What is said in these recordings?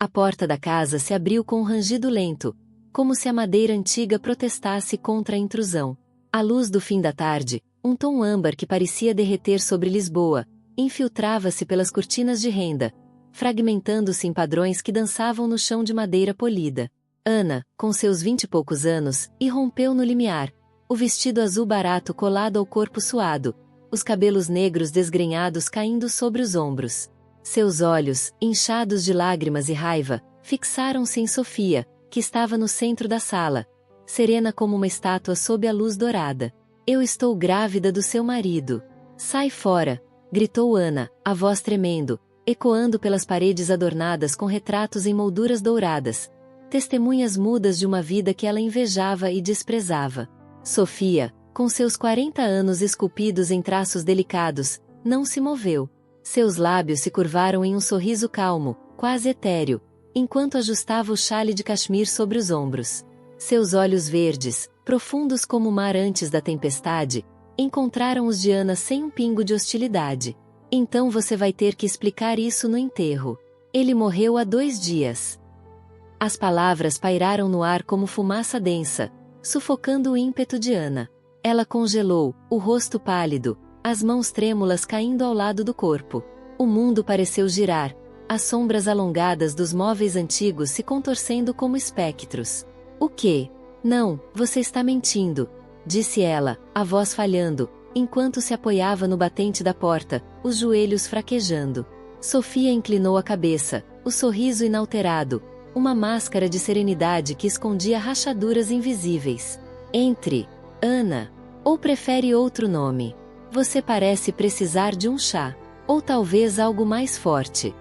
A porta da casa se abriu com um rangido lento, como se a madeira antiga protestasse contra a intrusão. À luz do fim da tarde, um tom âmbar que parecia derreter sobre Lisboa, infiltrava-se pelas cortinas de renda, fragmentando-se em padrões que dançavam no chão de madeira polida. Ana, com seus 20 e poucos anos, irrompeu no limiar, o vestido azul barato colado ao corpo suado, os cabelos negros desgrenhados caindo sobre os ombros. Seus olhos, inchados de lágrimas e raiva, fixaram-se em Sofia, que estava no centro da sala, serena como uma estátua sob a luz dourada. Eu estou grávida do seu marido. Sai fora! Gritou Ana, a voz tremendo, ecoando pelas paredes adornadas com retratos em molduras douradas, testemunhas mudas de uma vida que ela invejava e desprezava. Sofia, com seus 40 anos esculpidos em traços delicados, não se moveu. Seus lábios se curvaram em um sorriso calmo, quase etéreo, enquanto ajustava o chale de cachemir sobre os ombros. Seus olhos verdes, profundos como o mar antes da tempestade, encontraram os de Ana sem um pingo de hostilidade. Então você vai ter que explicar isso no enterro. Ele morreu há 2 dias. As palavras pairaram no ar como fumaça densa, sufocando o ímpeto de Ana. Ela congelou, o rosto pálido, as mãos trêmulas caindo ao lado do corpo. O mundo pareceu girar, as sombras alongadas dos móveis antigos se contorcendo como espectros. O quê? Não, você está mentindo, disse ela, a voz falhando, enquanto se apoiava no batente da porta, os joelhos fraquejando. Sofia inclinou a cabeça, o sorriso inalterado, uma máscara de serenidade que escondia rachaduras invisíveis. Entre, Ana. Ou prefere outro nome? Você parece precisar de um chá. Ou talvez algo mais forte.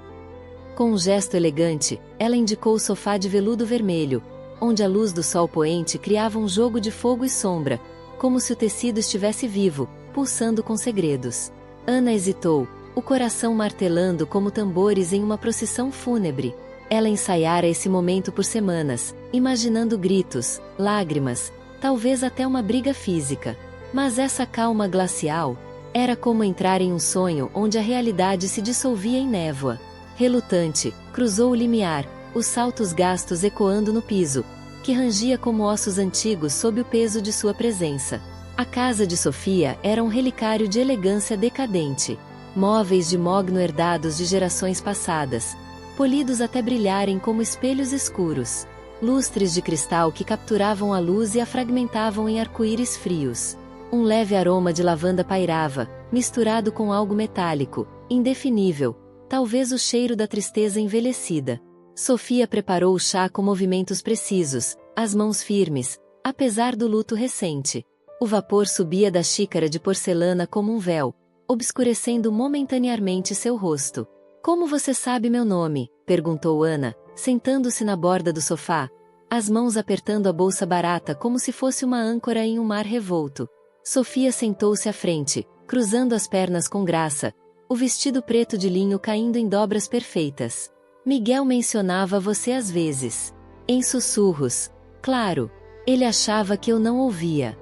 Com um gesto elegante, ela indicou o sofá de veludo vermelho, onde a luz do sol poente criava um jogo de fogo e sombra, como se o tecido estivesse vivo, pulsando com segredos. Ana hesitou, o coração martelando como tambores em uma procissão fúnebre. Ela ensaiara esse momento por semanas, imaginando gritos, lágrimas, talvez até uma briga física. Mas essa calma glacial era como entrar em um sonho onde a realidade se dissolvia em névoa. Relutante, cruzou o limiar, os saltos gastos ecoando no piso, que rangia como ossos antigos sob o peso de sua presença. A casa de Sofia era um relicário de elegância decadente. Móveis de mogno herdados de gerações passadas, polidos até brilharem como espelhos escuros. Lustres de cristal que capturavam a luz e a fragmentavam em arco-íris frios. Um leve aroma de lavanda pairava, misturado com algo metálico, indefinível, talvez o cheiro da tristeza envelhecida. Sofia preparou o chá com movimentos precisos, as mãos firmes, apesar do luto recente. O vapor subia da xícara de porcelana como um véu, obscurecendo momentaneamente seu rosto. Como você sabe meu nome? Perguntou Ana, sentando-se na borda do sofá, as mãos apertando a bolsa barata como se fosse uma âncora em um mar revolto. Sofia sentou-se à frente, cruzando as pernas com graça, o vestido preto de linho caindo em dobras perfeitas. Miguel mencionava você às vezes. Em sussurros. Claro. Ele achava que eu não ouvia.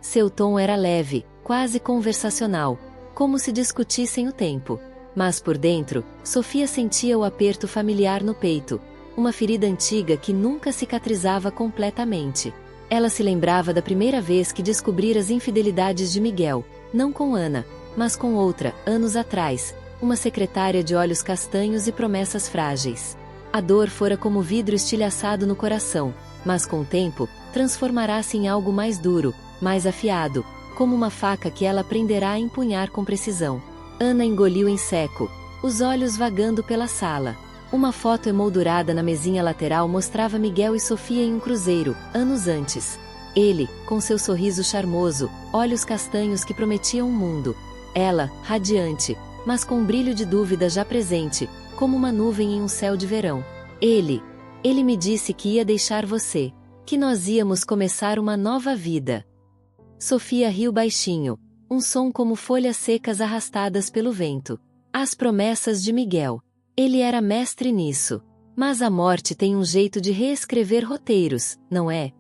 Seu tom era leve, quase conversacional, como se discutissem o tempo. Mas por dentro, Sofia sentia o aperto familiar no peito, uma ferida antiga que nunca cicatrizava completamente. Ela se lembrava da primeira vez que descobrira as infidelidades de Miguel, não com Ana, mas com outra, anos atrás, uma secretária de olhos castanhos e promessas frágeis. A dor fora como vidro estilhaçado no coração, mas com o tempo, transformará-se em algo mais duro, mais afiado, como uma faca que ela aprenderá a empunhar com precisão. Ana engoliu em seco, os olhos vagando pela sala. Uma foto emoldurada na mesinha lateral mostrava Miguel e Sofia em um cruzeiro, anos antes. Ele, com seu sorriso charmoso, olhos castanhos que prometiam um mundo. Ela, radiante, mas com um brilho de dúvida já presente, como uma nuvem em um céu de verão. Ele me disse que ia deixar você, que nós íamos começar uma nova vida. Sofia riu baixinho, um som como folhas secas arrastadas pelo vento. As promessas de Miguel. Ele era mestre nisso. Mas a morte tem um jeito de reescrever roteiros, não é?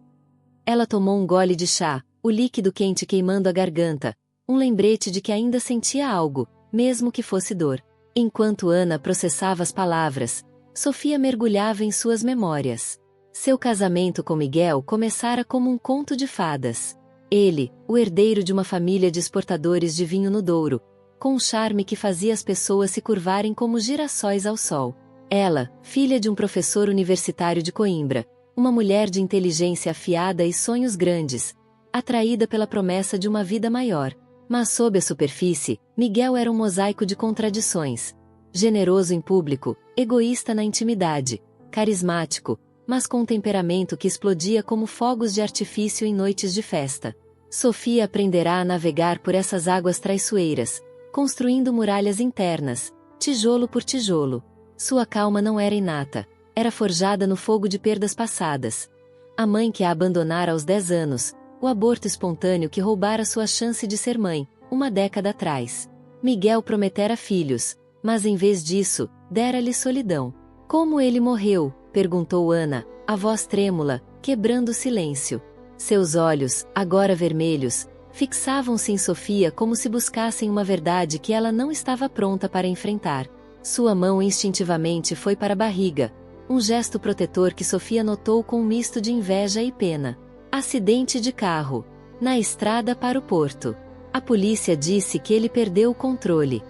Ela tomou um gole de chá, o líquido quente queimando a garganta, um lembrete de que ainda sentia algo, mesmo que fosse dor. Enquanto Ana processava as palavras, Sofia mergulhava em suas memórias. Seu casamento com Miguel começara como um conto de fadas. Ele, o herdeiro de uma família de exportadores de vinho no Douro, com um charme que fazia as pessoas se curvarem como girassóis ao sol. Ela, filha de um professor universitário de Coimbra, uma mulher de inteligência afiada e sonhos grandes, atraída pela promessa de uma vida maior. Mas sob a superfície, Miguel era um mosaico de contradições. Generoso em público, egoísta na intimidade, carismático, mas com um temperamento que explodia como fogos de artifício em noites de festa. Sofia aprenderá a navegar por essas águas traiçoeiras, construindo muralhas internas, tijolo por tijolo. Sua calma não era inata, era forjada no fogo de perdas passadas. A mãe que a abandonara aos 10 anos, o aborto espontâneo que roubara sua chance de ser mãe, uma década atrás. Miguel prometera filhos, mas em vez disso, dera-lhe solidão. Como ele morreu? Perguntou Ana, a voz trêmula, quebrando o silêncio. Seus olhos, agora vermelhos, fixavam-se em Sofia como se buscassem uma verdade que ela não estava pronta para enfrentar. Sua mão instintivamente foi para a barriga, um gesto protetor que Sofia notou com um misto de inveja e pena. Acidente de carro. Na estrada para o porto. A polícia disse que ele perdeu o controle.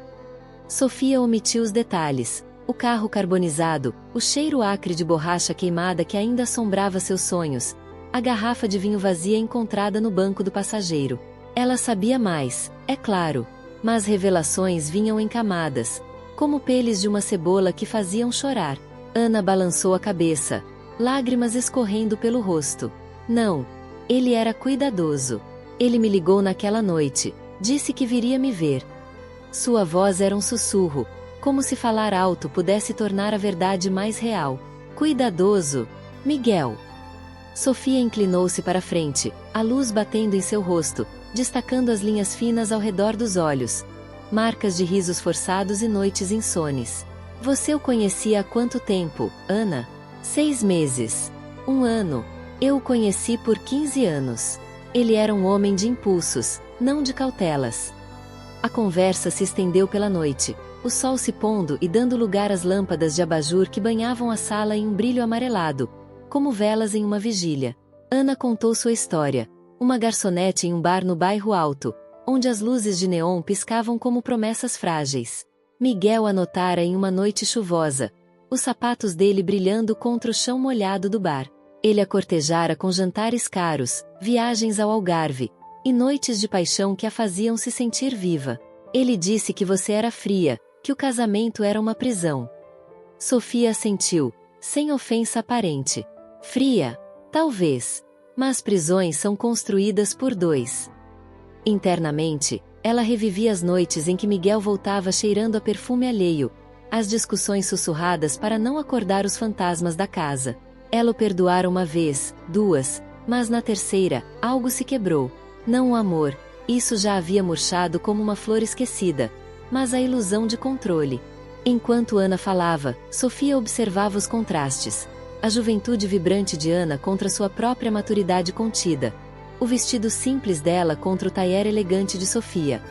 Sofia omitiu os detalhes. O carro carbonizado, o cheiro acre de borracha queimada que ainda assombrava seus sonhos, a garrafa de vinho vazia encontrada no banco do passageiro. Ela sabia mais, é claro, mas revelações vinham em camadas, como peles de uma cebola que faziam chorar. Ana balançou a cabeça, lágrimas escorrendo pelo rosto. Não. Ele era cuidadoso. Ele me ligou naquela noite, disse que viria me ver. Sua voz era um sussurro, como se falar alto pudesse tornar a verdade mais real. Cuidadoso. Miguel. Sofia inclinou-se para a frente, a luz batendo em seu rosto, destacando as linhas finas ao redor dos olhos. Marcas de risos forçados e noites insones. Você o conhecia há quanto tempo, Ana? 6 meses. 1 ano. Eu o conheci por 15 anos. Ele era um homem de impulsos, não de cautelas. A conversa se estendeu pela noite, o sol se pondo e dando lugar às lâmpadas de abajur que banhavam a sala em um brilho amarelado, como velas em uma vigília. Ana contou sua história. Uma garçonete em um bar no bairro Alto, onde as luzes de neon piscavam como promessas frágeis. Miguel a notara em uma noite chuvosa, os sapatos dele brilhando contra o chão molhado do bar. Ele a cortejara com jantares caros, viagens ao Algarve, e noites de paixão que a faziam se sentir viva. Ele disse que você era fria, que o casamento era uma prisão. Sofia assentiu, sem ofensa aparente. Fria? Talvez. Mas prisões são construídas por 2. Internamente, ela revivia as noites em que Miguel voltava cheirando a perfume alheio, as discussões sussurradas para não acordar os fantasmas da casa. Ela o perdoara 1 vez, 2, mas na terceira, algo se quebrou. Não o amor, isso já havia murchado como uma flor esquecida, mas a ilusão de controle. Enquanto Ana falava, Sofia observava os contrastes. A juventude vibrante de Ana contra sua própria maturidade contida. O vestido simples dela contra o tailleur elegante de Sofia.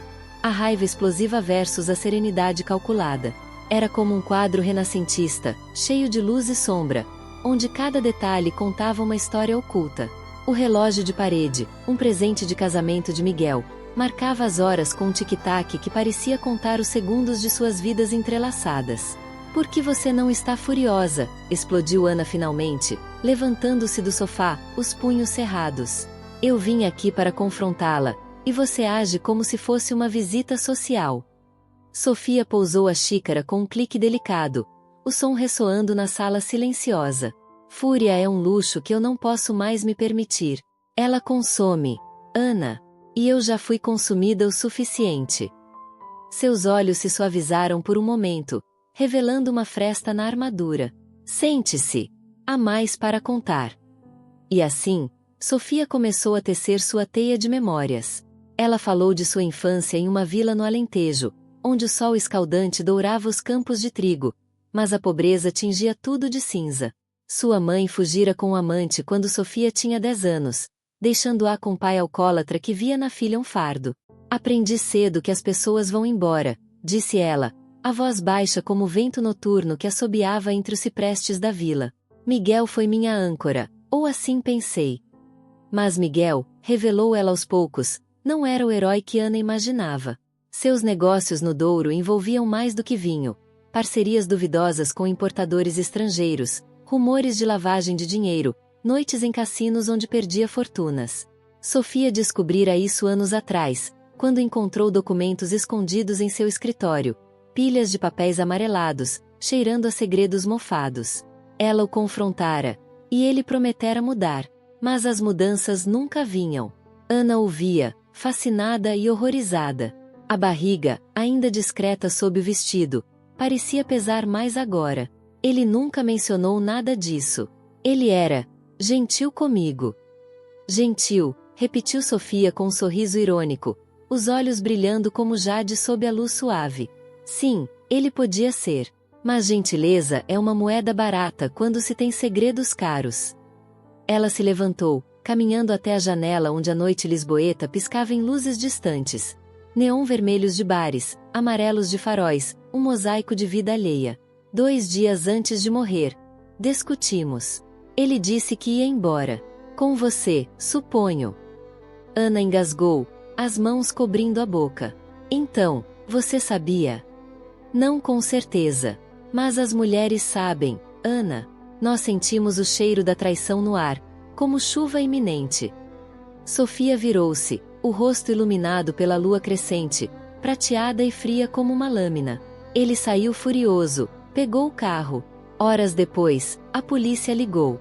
A raiva explosiva versus a serenidade calculada. Era como um quadro renascentista, cheio de luz e sombra, onde cada detalhe contava uma história oculta. O relógio de parede, um presente de casamento de Miguel, marcava as horas com um tic-tac que parecia contar os segundos de suas vidas entrelaçadas. Por que você não está furiosa? Explodiu Ana finalmente, levantando-se do sofá, os punhos cerrados. Eu vim aqui para confrontá-la, e você age como se fosse uma visita social. Sofia pousou a xícara com um clique delicado, o som ressoando na sala silenciosa. Fúria é um luxo que eu não posso mais me permitir. Ela consome, Ana. E eu já fui consumida o suficiente. Seus olhos se suavizaram por um momento, revelando uma fresta na armadura. Sente-se. Há mais para contar. E assim, Sofia começou a tecer sua teia de memórias. Ela falou de sua infância em uma vila no Alentejo, onde o sol escaldante dourava os campos de trigo, mas a pobreza tingia tudo de cinza. Sua mãe fugira com um amante quando Sofia tinha 10 anos, deixando-a com um pai alcoólatra que via na filha um fardo. Aprendi cedo que as pessoas vão embora, disse ela, A voz baixa como o vento noturno que assobiava entre os ciprestes da vila. Miguel foi minha âncora, ou assim pensei. Mas Miguel, revelou ela aos poucos, não era o herói que Ana imaginava. Seus negócios no Douro envolviam mais do que vinho, parcerias duvidosas com importadores estrangeiros, rumores de lavagem de dinheiro, noites em cassinos onde perdia fortunas. Sofia descobrira isso anos atrás, quando encontrou documentos escondidos em seu escritório, pilhas de papéis amarelados, cheirando a segredos mofados. Ela o confrontara, e ele prometera mudar, mas as mudanças nunca vinham. Ana ouvia, fascinada e horrorizada. A barriga, ainda discreta sob o vestido, parecia pesar mais agora. Ele nunca mencionou nada disso. Ele era gentil comigo. Gentil, repetiu Sofia com um sorriso irônico, os olhos brilhando como jade sob a luz suave. Sim, ele podia ser. Mas gentileza é uma moeda barata quando se tem segredos caros. Ela se levantou, caminhando até a janela onde a noite lisboeta piscava em luzes distantes. Neon vermelhos de bares, amarelos de faróis, um mosaico de vida alheia. 2 dias antes de morrer. Discutimos. Ele disse que ia embora. Com você, suponho. Ana engasgou, as mãos cobrindo a boca. Então, você sabia? Não com certeza. Mas as mulheres sabem, Ana. Nós sentimos o cheiro da traição no ar, como chuva iminente. Sofia virou-se, o rosto iluminado pela lua crescente, prateada e fria como uma lâmina. Ele saiu furioso, pegou o carro. Horas depois, a polícia ligou.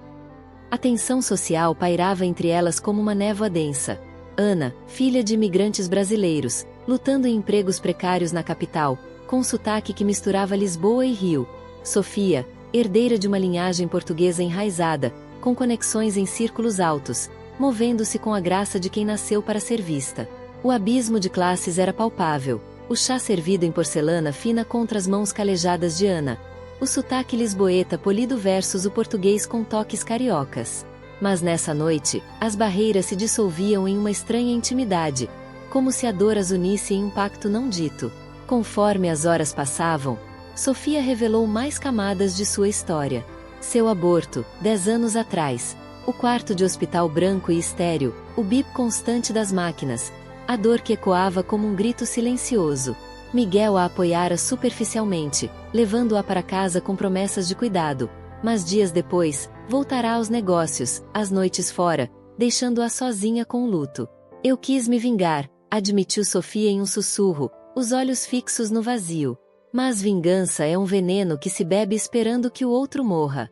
A tensão social pairava entre elas como uma névoa densa. Ana, filha de imigrantes brasileiros, lutando em empregos precários na capital, com um sotaque que misturava Lisboa e Rio. Sofia, herdeira de uma linhagem portuguesa enraizada, com conexões em círculos altos, movendo-se com a graça de quem nasceu para ser vista. O abismo de classes era palpável, o chá servido em porcelana fina contra as mãos calejadas de Ana, o sotaque lisboeta polido versus o português com toques cariocas. Mas nessa noite, as barreiras se dissolviam em uma estranha intimidade, como se a dor as unisse em um pacto não dito. Conforme as horas passavam, Sofia revelou mais camadas de sua história. Seu aborto, 10 anos atrás, o quarto de hospital branco e estéril, o bip constante das máquinas, a dor que ecoava como um grito silencioso. Miguel a apoiara superficialmente, levando-a para casa com promessas de cuidado, mas dias depois, voltará aos negócios, às noites fora, deixando-a sozinha com o luto. Eu quis me vingar, admitiu Sofia em um sussurro, os olhos fixos no vazio. Mas vingança é um veneno que se bebe esperando que o outro morra.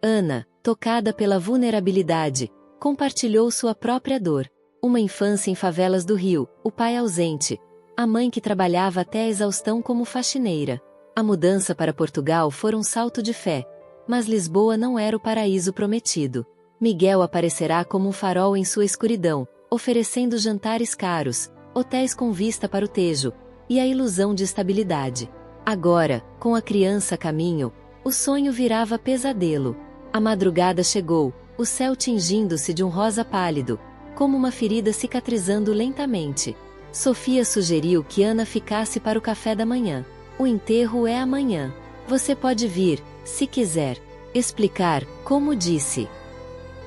Ana, tocada pela vulnerabilidade, compartilhou sua própria dor. Uma infância em favelas do Rio, o pai ausente, a mãe que trabalhava até a exaustão como faxineira. A mudança para Portugal foi um salto de fé, mas Lisboa não era o paraíso prometido. Miguel aparecerá como um farol em sua escuridão, oferecendo jantares caros, hotéis com vista para o Tejo, e a ilusão de estabilidade. Agora, com a criança a caminho, o sonho virava pesadelo. A madrugada chegou, o céu tingindo-se de um rosa pálido, como uma ferida cicatrizando lentamente. Sofia sugeriu que Ana ficasse para o café da manhã. O enterro é amanhã. Você pode vir, se quiser. Explicar, como disse.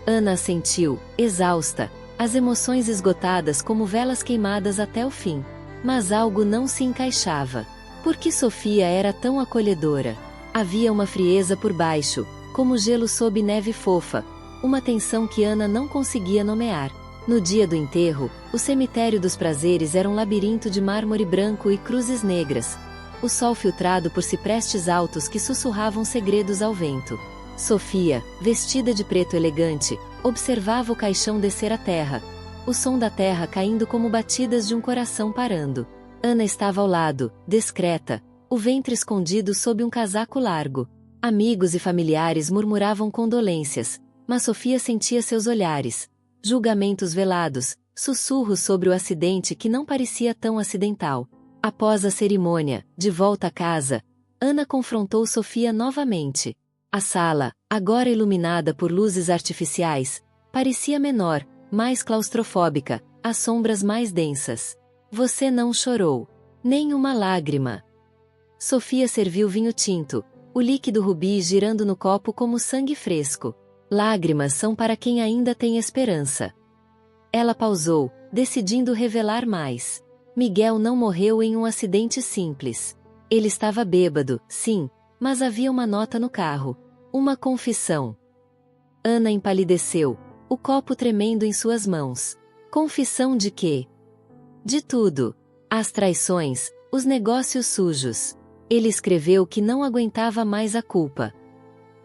Ana assentiu, exausta, as emoções esgotadas como velas queimadas até o fim. Mas algo não se encaixava. Por que Sofia era tão acolhedora? Havia uma frieza por baixo, como gelo sob neve fofa, uma tensão que Ana não conseguia nomear. No dia do enterro, o cemitério dos prazeres era um labirinto de mármore branco e cruzes negras, o sol filtrado por ciprestes altos que sussurravam segredos ao vento. Sofia, vestida de preto elegante, observava o caixão descer à terra, o som da terra caindo como batidas de um coração parando. Ana estava ao lado, discreta, o ventre escondido sob um casaco largo. Amigos e familiares murmuravam condolências, mas Sofia sentia seus olhares, julgamentos velados, sussurros sobre o acidente que não parecia tão acidental. Após a cerimônia, de volta a casa, Ana confrontou Sofia novamente. A sala, agora iluminada por luzes artificiais, parecia menor, mais claustrofóbica, as sombras mais densas. Você não chorou. Nem uma lágrima. Sofia serviu vinho tinto, o líquido rubi girando no copo como sangue fresco. Lágrimas são para quem ainda tem esperança. Ela pausou, decidindo revelar mais. Miguel não morreu em um acidente simples. Ele estava bêbado, sim, mas havia uma nota no carro. Uma confissão. Ana empalideceu, o copo tremendo em suas mãos. Confissão de quê? De tudo. As traições, os negócios sujos. Ele escreveu que não aguentava mais a culpa.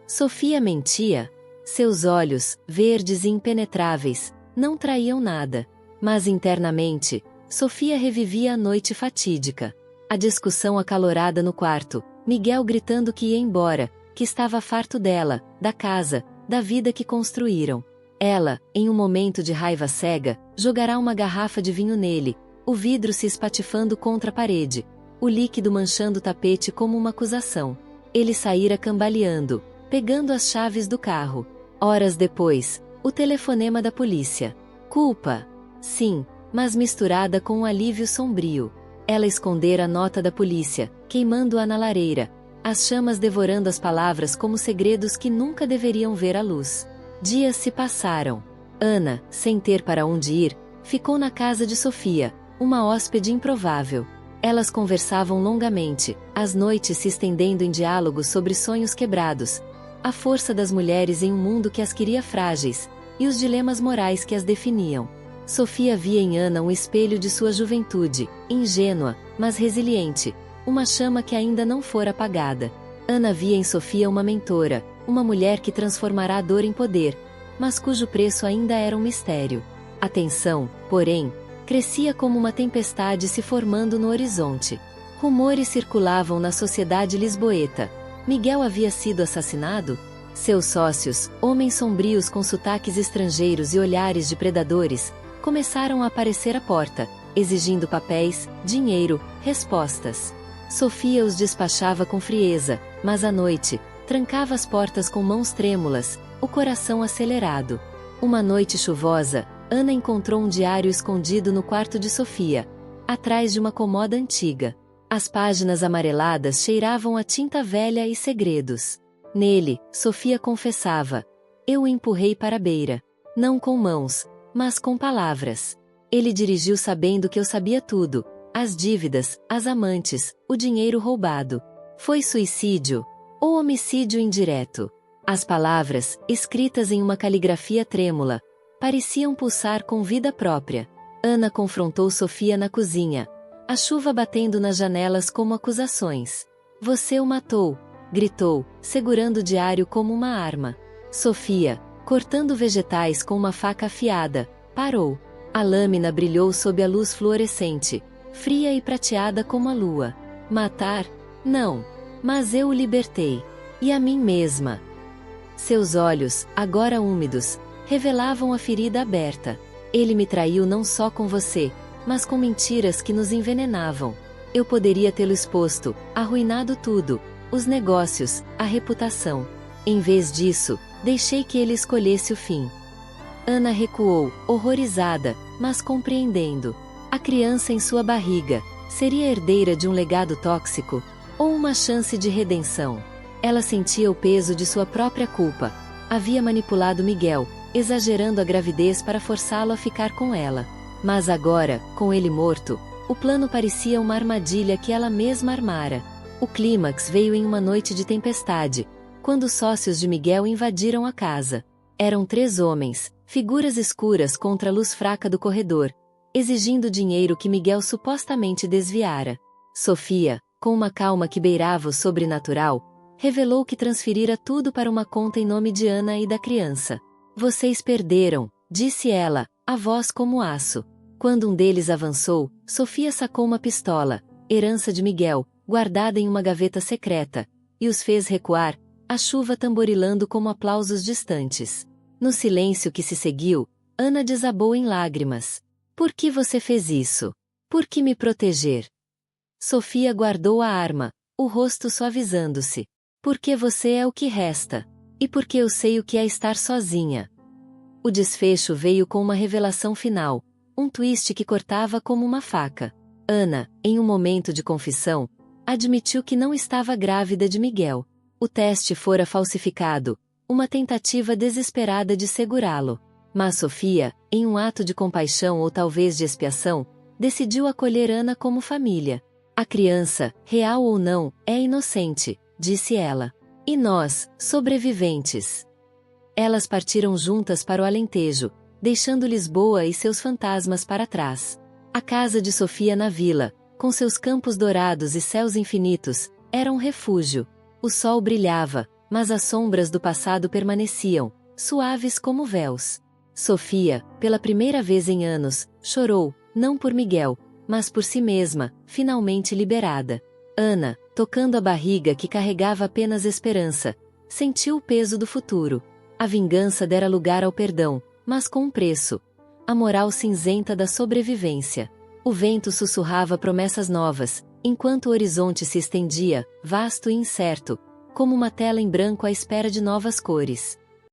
Sofia mentia. Seus olhos, verdes e impenetráveis, não traíam nada. Mas internamente, Sofia revivia a noite fatídica. A discussão acalorada no quarto, Miguel gritando que ia embora, que estava farto dela, da casa, da vida que construíram. Ela, em um momento de raiva cega, jogará uma garrafa de vinho nele, o vidro se espatifando contra a parede, o líquido manchando o tapete como uma acusação. Ele saíra cambaleando, pegando as chaves do carro. Horas depois, o telefonema da polícia. Culpa. Sim, mas misturada com um alívio sombrio. Ela escondera a nota da polícia, queimando-a na lareira, as chamas devorando as palavras como segredos que nunca deveriam ver a luz. Dias se passaram. Ana, sem ter para onde ir, ficou na casa de Sofia, uma hóspede improvável. Elas conversavam longamente, as noites se estendendo em diálogos sobre sonhos quebrados, a força das mulheres em um mundo que as queria frágeis, e os dilemas morais que as definiam. Sofia via em Ana um espelho de sua juventude, ingênua, mas resiliente, uma chama que ainda não fora apagada. Ana via em Sofia uma mentora, uma mulher que transformará a dor em poder, mas cujo preço ainda era um mistério. A tensão, porém, crescia como uma tempestade se formando no horizonte. Rumores circulavam na sociedade lisboeta. Miguel havia sido assassinado? Seus sócios, homens sombrios com sotaques estrangeiros e olhares de predadores, começaram a aparecer à porta, exigindo papéis, dinheiro, respostas. Sofia os despachava com frieza, mas à noite, trancava as portas com mãos trêmulas, o coração acelerado. Uma noite chuvosa, Ana encontrou um diário escondido no quarto de Sofia, atrás de uma comoda antiga. As páginas amareladas cheiravam a tinta velha e segredos. Nele, Sofia confessava: eu o empurrei para a beira. Não com mãos, mas com palavras. Ele dirigiu sabendo que eu sabia tudo: as dívidas, as amantes, o dinheiro roubado. Foi suicídio? Ou homicídio indireto? As palavras, escritas em uma caligrafia trêmula, pareciam pulsar com vida própria. Ana confrontou Sofia na cozinha, a chuva batendo nas janelas como acusações. Você o matou, gritou, segurando o diário como uma arma. Sofia, cortando vegetais com uma faca afiada, parou. A lâmina brilhou sob a luz fluorescente, fria e prateada como a lua. Matar? Não. Mas eu o libertei. E a mim mesma. Seus olhos, agora úmidos, revelavam a ferida aberta. Ele me traiu não só com você, mas com mentiras que nos envenenavam. Eu poderia tê-lo exposto, arruinado tudo, os negócios, a reputação. Em vez disso, deixei que ele escolhesse o fim. Ana recuou, horrorizada, mas compreendendo. A criança em sua barriga seria herdeira de um legado tóxico, ou uma chance de redenção. Ela sentia o peso de sua própria culpa. Havia manipulado Miguel, exagerando a gravidez para forçá-lo a ficar com ela. Mas agora, com ele morto, o plano parecia uma armadilha que ela mesma armara. O clímax veio em uma noite de tempestade, quando os sócios de Miguel invadiram a casa. Eram 3 homens, figuras escuras contra a luz fraca do corredor, exigindo dinheiro que Miguel supostamente desviara. Sofia, com uma calma que beirava o sobrenatural, revelou que transferira tudo para uma conta em nome de Ana e da criança. Vocês perderam, disse ela, a voz como aço. Quando um deles avançou, Sofia sacou uma pistola, herança de Miguel, guardada em uma gaveta secreta, e os fez recuar, a chuva tamborilando como aplausos distantes. No silêncio que se seguiu, Ana desabou em lágrimas. Por que você fez isso? Por que me proteger? Sofia guardou a arma, o rosto suavizando-se. Porque você é o que resta. E porque eu sei o que é estar sozinha. O desfecho veio com uma revelação final, um twist que cortava como uma faca. Ana, em um momento de confissão, admitiu que não estava grávida de Miguel. O teste fora falsificado, uma tentativa desesperada de segurá-lo. Mas Sofia, em um ato de compaixão ou talvez de expiação, decidiu acolher Ana como família. A criança, real ou não, é inocente, disse ela. E nós, sobreviventes. Elas partiram juntas para o Alentejo, deixando Lisboa e seus fantasmas para trás. A casa de Sofia na vila, com seus campos dourados e céus infinitos, era um refúgio. O sol brilhava, mas as sombras do passado permaneciam, suaves como véus. Sofia, pela primeira vez em anos, chorou, não por Miguel, mas por si mesma, finalmente liberada. Ana, tocando a barriga que carregava apenas esperança, sentiu o peso do futuro. A vingança dera lugar ao perdão, mas com um preço. A moral cinzenta da sobrevivência. O vento sussurrava promessas novas, enquanto o horizonte se estendia, vasto e incerto, como uma tela em branco à espera de novas cores.